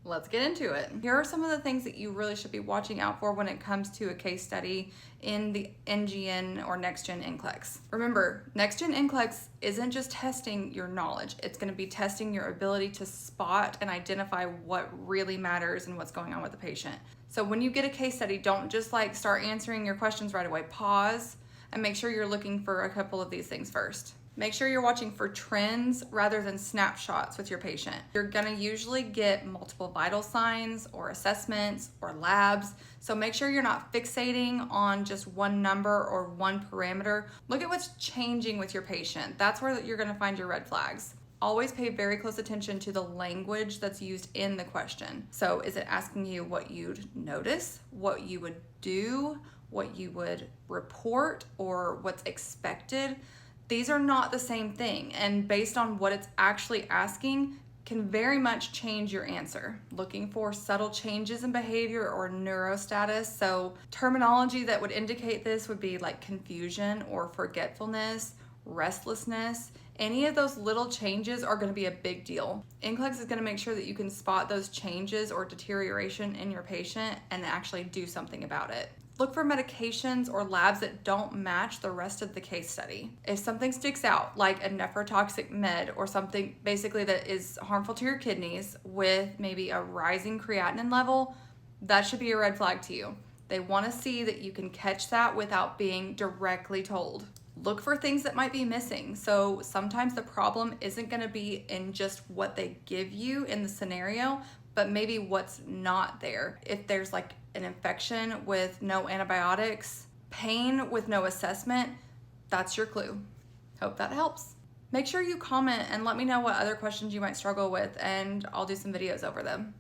Let's get into it. Here are some of the things that you really should be watching out for when it comes to a case study in the NGN or NextGen NCLEX. Remember, NextGen NCLEX isn't just testing your knowledge, it's going to be testing your ability to spot and identify what really matters and what's going on with the patient. So when you get a case study, don't just like start answering your questions right away. Pause and make sure you're looking for a couple of these things first. Make sure you're watching for trends rather than snapshots with your patient. You're gonna usually get multiple vital signs or assessments or labs, so make sure you're not fixating on just one number or one parameter. Look at what's changing with your patient. That's where you're gonna find your red flags. Always pay very close attention to the language that's used in the question. So is it asking you what you'd notice, what you would do, what you would report, or what's expected? These are not the same thing, and based on what it's actually asking can very much change your answer. Looking for subtle changes in behavior or neurostatus. So terminology that would indicate this would be like confusion or forgetfulness, restlessness. Any of those little changes are going to be a big deal. NCLEX is going to make sure that you can spot those changes or deterioration in your patient and actually do something about it. Look for medications or labs that don't match the rest of the case study. If something sticks out, like a nephrotoxic med or something basically that is harmful to your kidneys with maybe a rising creatinine level, that should be a red flag to you. They want to see that you can catch that without being directly told. Look for things that might be missing. So sometimes the problem isn't going to be in just what they give you in the scenario, but maybe what's not there. If there's like an infection with no antibiotics, pain with no assessment, that's your clue. Hope that helps. Make sure you comment and let me know what other questions you might struggle with, and I'll do some videos over them.